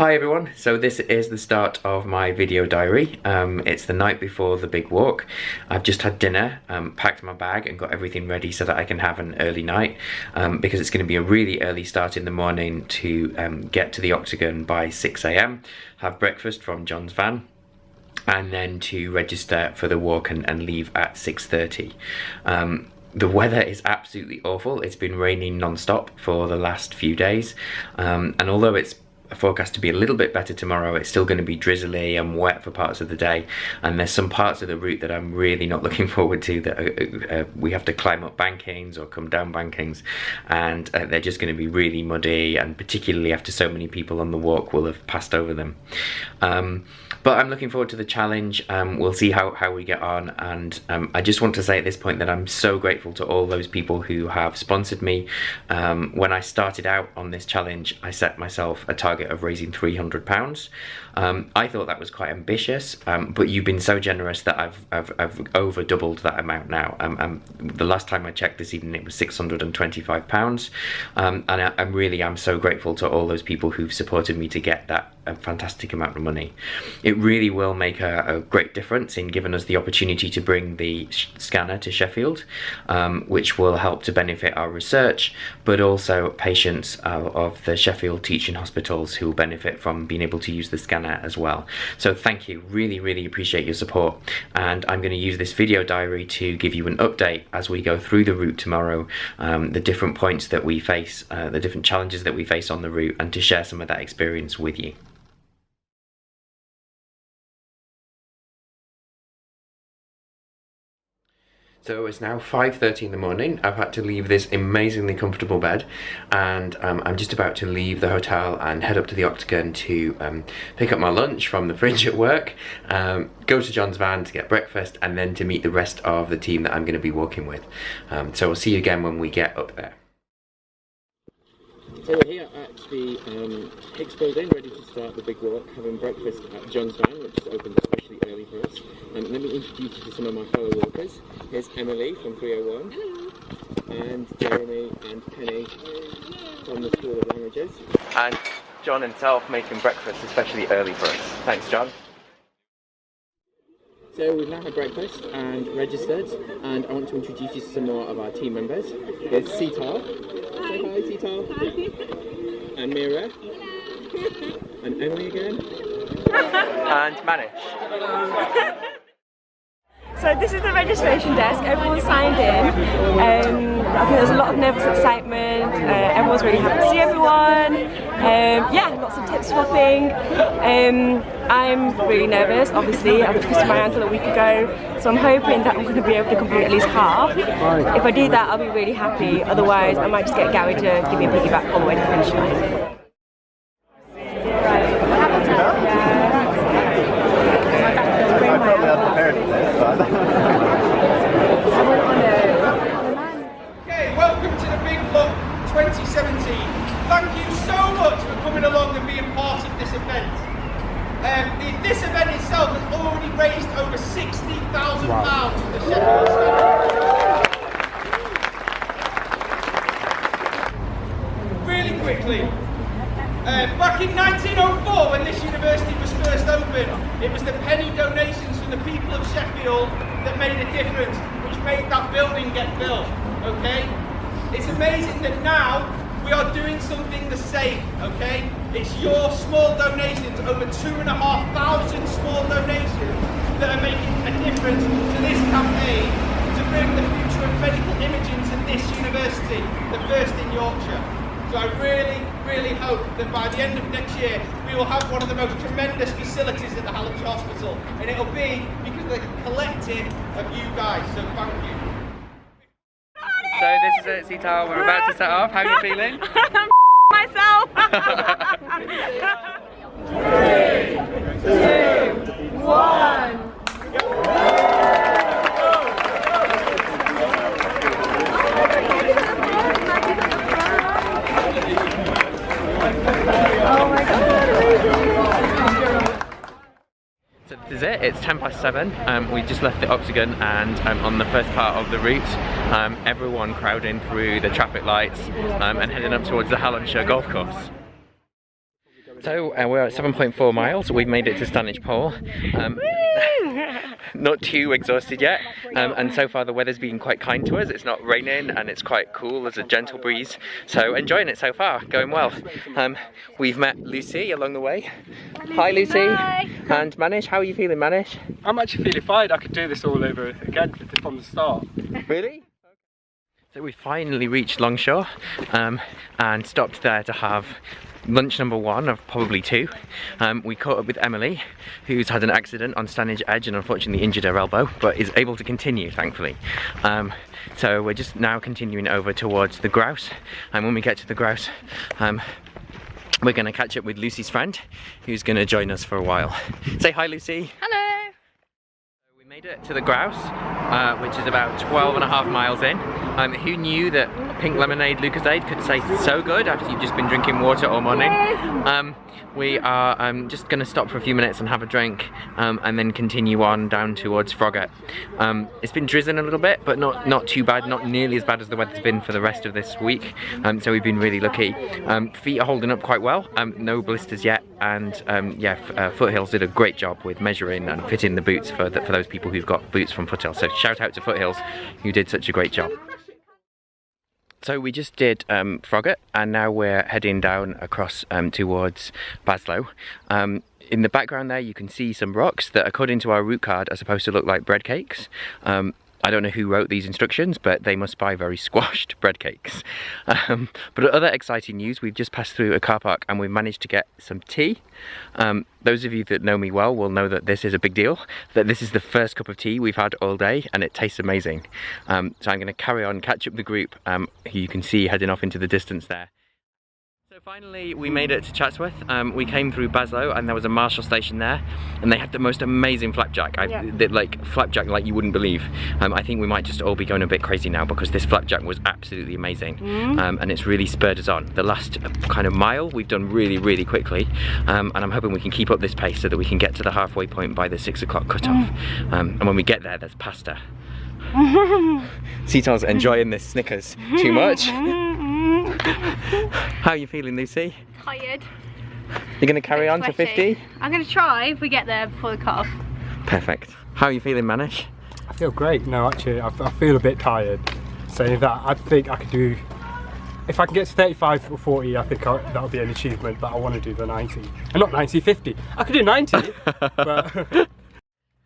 Hi everyone, so this is the start of my video diary. It's the night before the big walk. I've just had dinner, packed my bag and got everything ready so that I can have an early night because it's going to be a really early start in the morning to get to the Octagon by 6 AM, have breakfast from John's van, and then to register for the walk and leave at 6:30. The weather is absolutely awful. It's been raining non-stop for the last few days, and although it's forecast to be a little bit better tomorrow, it's still going to be drizzly and wet for parts of the day, and there's some parts of the route that I'm really not looking forward to, that we have to climb up bankings or come down bankings, and they're just going to be really muddy, and particularly after so many people on the walk will have passed over them. But I'm looking forward to the challenge. We'll see how we get on, and I just want to say at this point that I'm so grateful to all those people who have sponsored me. When I started out on this challenge, I set myself a target of raising £300. I thought that was quite ambitious, but you've been so generous that I've over doubled that amount now. The last time I checked this evening, it was £625, and I'm so grateful to all those people who've supported me to get that fantastic amount of money. It really will make a great difference in giving us the opportunity to bring the scanner to Sheffield, which will help to benefit our research, but also patients of the Sheffield Teaching Hospitals who will benefit from being able to use the scanner as well. So thank you, really appreciate your support, and I'm going to use this video diary to give you an update as we go through the route tomorrow, the different points that we face, the different challenges that we face on the route, and to share some of that experience with you. So it's now 5:30 in the morning. I've had to leave this amazingly comfortable bed, and I'm just about to leave the hotel and head up to the Octagon to pick up my lunch from the fridge at work, go to John's van to get breakfast, and then to meet the rest of the team that I'm going to be walking with. So we'll see you again when we get up there. So we're here at the Hicks building, ready to start the big walk, having breakfast at John's van, which is opened especially early for us. Let me introduce you to some of my fellow walkers. Here's Emily from 301. Hello. And Jeremy and Penny from the School of Languages. And John himself making breakfast especially early for us. Thanks, John. So we've now had breakfast and registered, and I want to introduce you to some more of our team members. Here's Sitar. Say hi, Sitar. Hi. And Mira. And Emily again. And Manish. So this is the registration desk. Everyone's signed in. I think there's a lot of nervous excitement. Everyone's really happy to see everyone. Yeah, lots of tip swapping. I'm really nervous, obviously. I twisted my ankle a week ago, so I'm hoping that I'm going to be able to complete at least half. If I do that, I'll be really happy. Otherwise, I might just get Gary to give me a piggyback all the way to the finish line. Okay, welcome to the Big Look 2017. Thank you so much for coming along and being part of this event. This event itself has already raised over £60,000 for the Sheffield Scanner. Really quickly, back in 1904, when this university was first opened, it was the penny donations from the people of Sheffield that made a difference, which made that building get built, okay? It's amazing that now we are doing something the same, okay? It's your small donations, over 2,500 small donations, that are making a difference to this campaign to bring the future of medical imaging to this university, the first in Yorkshire. So I really hope that by the end of next year we will have one of the most tremendous facilities at the Hospital, and it'll be because of the collective of you guys, so thank you. So this is it, Sitar, we're about to set off. How are you feeling? Myself! 3, 2, 1. Oh my god, amazing! So this is it, it's 7:10. We just left the Octagon, and on the first part of the route, everyone crowding through the traffic lights and heading up towards the Hallamshire golf course. So we're at 7.4 miles. We've made it to Stanage Pole. Not too exhausted yet, and so far the weather's been quite kind to us. It's not raining and it's quite cool. There's a gentle breeze, so enjoying it so far, going well. We've met Lucy along the way. Hi Lucy. Hi. And Manish, how are you feeling, Manish? I'm actually feeling fine. I could do this all over again from the start. Really? So we finally reached Longshore and stopped there to have lunch number 1 of probably 2. We caught up with Emily, who's had an accident on Stanage Edge and unfortunately injured her elbow, but is able to continue, thankfully. So we're just now continuing over towards the Grouse, and when we get to the Grouse, we're going to catch up with Lucy's friend, who's going to join us for a while. Say hi, Lucy. Hello. We made it to the Grouse, which is about 12.5 miles in. Who knew that pink lemonade Lucozade could taste so good after you've just been drinking water all morning? We are just going to stop for a few minutes and have a drink, and then continue on down towards Froggatt. It's been drizzling a little bit, but not too bad, not nearly as bad as the weather's been for the rest of this week, so we've been really lucky. Feet are holding up quite well, no blisters yet, and yeah, Foothills did a great job with measuring and fitting the boots for those people who've got boots from Foothills, so shout out to Foothills who did such a great job. So we just did Froggatt, and now we're heading down across towards Baslow. In the background there you can see some rocks that, according to our route card, are supposed to look like bread cakes. I don't know who wrote these instructions, but they must buy very squashed bread cakes. But other exciting news, we've just passed through a car park and we've managed to get some tea. Those of you that know me well will know that this is a big deal, that this is the first cup of tea we've had all day and it tastes amazing. So I'm going to carry on, catch up the group, who you can see heading off into the distance there. So finally we made it to Chatsworth. We came through Baslow and there was a Marshall station there, and they had the most amazing flapjack. Like flapjack like you wouldn't believe. I think we might just all be going a bit crazy now because this flapjack was absolutely amazing. And it's really spurred us on. The last kind of mile we've done really quickly, and I'm hoping we can keep up this pace so that we can get to the halfway point by the 6 o'clock cut-off. And when we get there, there's pasta. Cetal's enjoying this Snickers too much. How are you feeling, Lucy? Tired. You're going to carry on to 50? I'm going to try if we get there before the cut-off. Perfect. How are you feeling, Manish? I feel great. No, actually, I feel a bit tired. Saying that, I think I could do, if I can get to 35 or 40, I think that'll be an achievement, but I want to do the 90. And not 90, 50. I could do 90, but...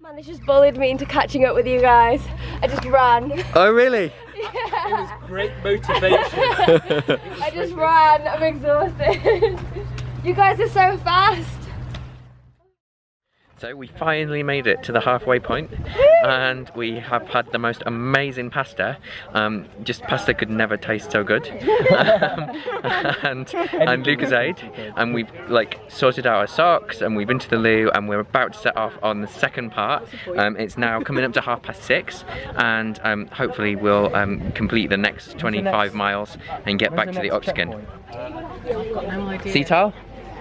Manish just bullied me into catching up with you guys. I just ran. Oh, really? Yeah. It was great motivation. I just ran. I'm exhausted. You guys are so fast. So we finally made it to the halfway point, and we have had the most amazing pasta. Just pasta could never taste so good. and Lucozade, and we've like sorted out our socks, and we've been to the loo, and we're about to set off on the second part. It's now coming up to 6:30, and hopefully we'll complete the next 25 miles and get back to the Oxkin. Cetal?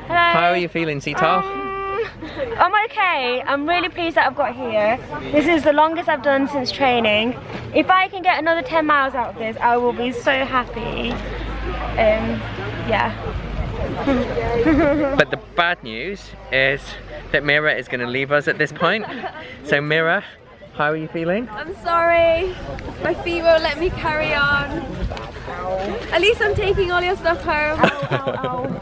How are you feeling, Cetal? I'm okay. I'm really pleased that I've got here. This is the longest I've done since training. If I can get another 10 miles out of this, I will be so happy. Yeah. But the bad news is that Mira is going to leave us at this point. So Mira, how are you feeling? I'm sorry. My feet won't let me carry on. At least I'm taking all your stuff home. Ow, ow, ow.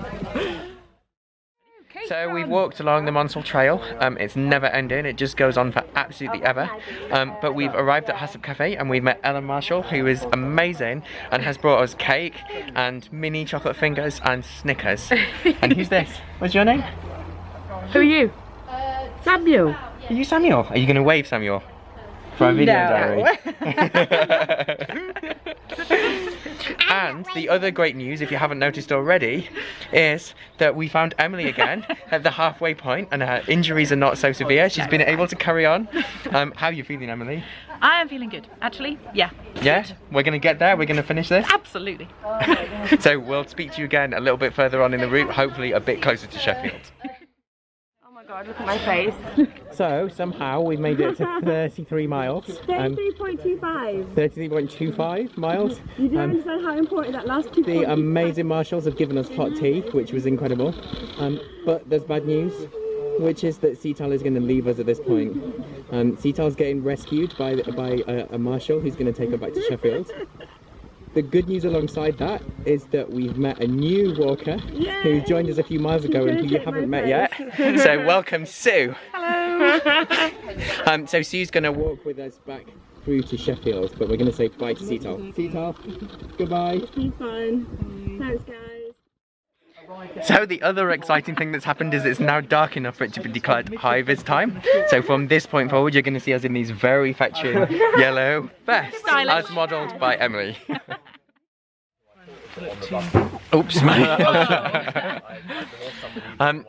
So we've walked along the Monsal Trail. It's never ending, it just goes on for absolutely ever. But we've arrived at Hassop Cafe and we've met Ellen Marshall, who is amazing and has brought us cake and mini chocolate fingers and Snickers. And who's this? What's your name? Who are you? Samuel. Are you Samuel? Are you going to wave, Samuel? For our video diary. And the other great news, if you haven't noticed already, is that we found Emily again at the halfway point, and her injuries are not so severe. She's been able to carry on. How are you feeling, Emily? I am feeling good, actually. Yeah. Yeah? We're going to get there? We're going to finish this? Absolutely. So we'll speak to you again a little bit further on in the route, hopefully a bit closer to Sheffield. Oh my God, look at my face. So somehow we've made it to 33 miles. 33.25. 33.25 miles. You don't understand how important that last 2. The amazing marshals have given us hot tea, which was incredible. But there's bad news, which is that Seatal is going to leave us at this point. Seatal's getting rescued by a marshal who's going to take her back to Sheffield. The good news alongside that is that we've met a new walker who joined us a few miles ago and who you haven't met yet. So welcome, Sue. Hello. So Sue's going to walk with us back through to Sheffield, but we're going to say bye to Seatal. Seatal, goodbye. Be fine. Thanks, guys. So the other exciting thing that's happened is it's now dark enough for it to be declared high-vis time. So from this point forward, you're going to see us in these very fetching yellow vests, as modelled by Emily. Oops.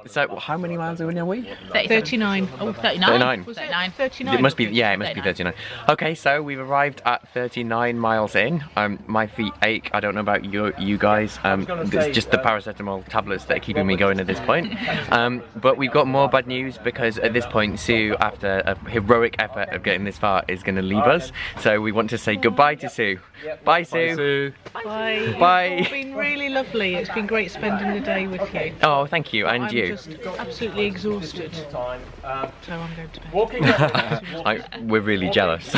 So how many miles are we? 39. Oh, 39. 39. 39. It must be, yeah, it must be 39. Okay, so we've arrived at 39 miles in. My feet ache. I don't know about you guys. It's just the paracetamol tablets that are keeping me going at this point. But we've got more bad news because at this point, Sue, after a heroic effort of getting this far, is going to leave us. So we want to say goodbye to Sue. Bye, Sue. Bye. Bye. It's been really lovely. It's been great spending the day with you. Oh, thank you, and you. I'm just absolutely exhausted. So I'm going to bed. We're really jealous.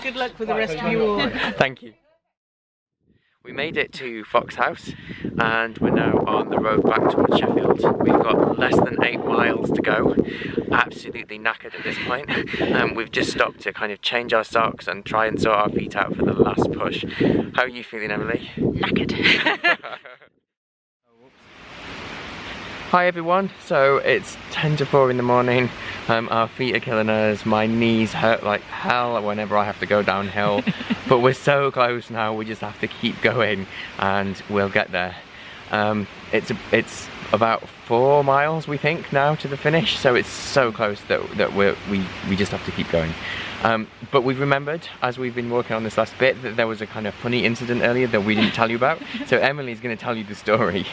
Good luck with the rest of you all. Thank you. We made it to Fox House and we're now on the road back towards Sheffield. We've got less than 8 miles to go. Absolutely knackered at this point. We've just stopped to kind of change our socks and try and sort our feet out for the last push. How are you feeling, Emily? Knackered. Hi everyone, so it's 10 to 4 in the morning. Our feet are killing us, my knees hurt like hell whenever I have to go downhill. But we're so close now, we just have to keep going and we'll get there. It's about 4 miles we think now to the finish, so it's so close that we just have to keep going. But we've remembered, as we've been working on this last bit, that there was a kind of funny incident earlier that we didn't tell you about. So Emily's going to tell you the story.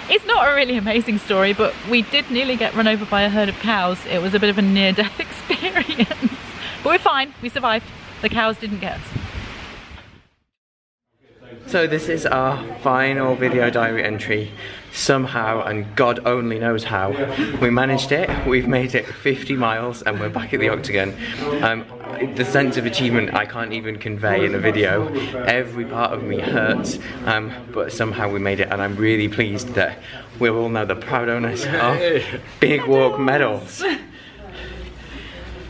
It's not a really amazing story, but we did nearly get run over by a herd of cows. It was a bit of a near-death experience. But we're fine, we survived. The cows didn't get us. So this is our final video diary entry. Somehow, and God only knows how, we managed it. We've made it 50 miles and we're back at the Octagon. The sense of achievement I can't even convey in a video. Every part of me hurts, but somehow we made it, and I'm really pleased that we're all now the proud owners of Big Walk medals.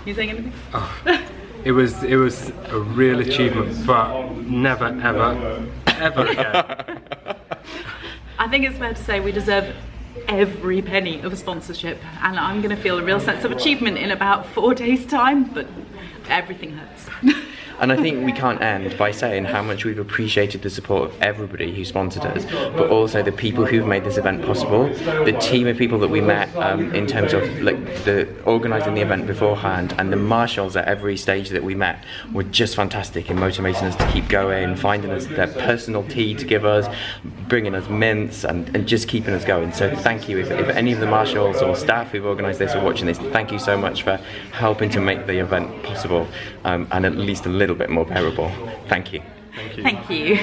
You saying anything? Oh, it was a real achievement, but never ever again. I think it's fair to say we deserve every penny of a sponsorship, and I'm going to feel a real sense of achievement in about 4 days' time, but everything hurts. And I think we can't end by saying how much we've appreciated the support of everybody who sponsored us, but also the people who've made this event possible. The team of people that we met in terms of like the organising the event beforehand, and the marshals at every stage that we met were just fantastic in motivating us to keep going, finding us their personal tea to give us, bringing us mints, and just keeping us going. So thank you. If any of the marshals or staff who've organised this are watching this, thank you so much for helping to make the event possible, and at least a little bit more bearable. Thank you. Thank you.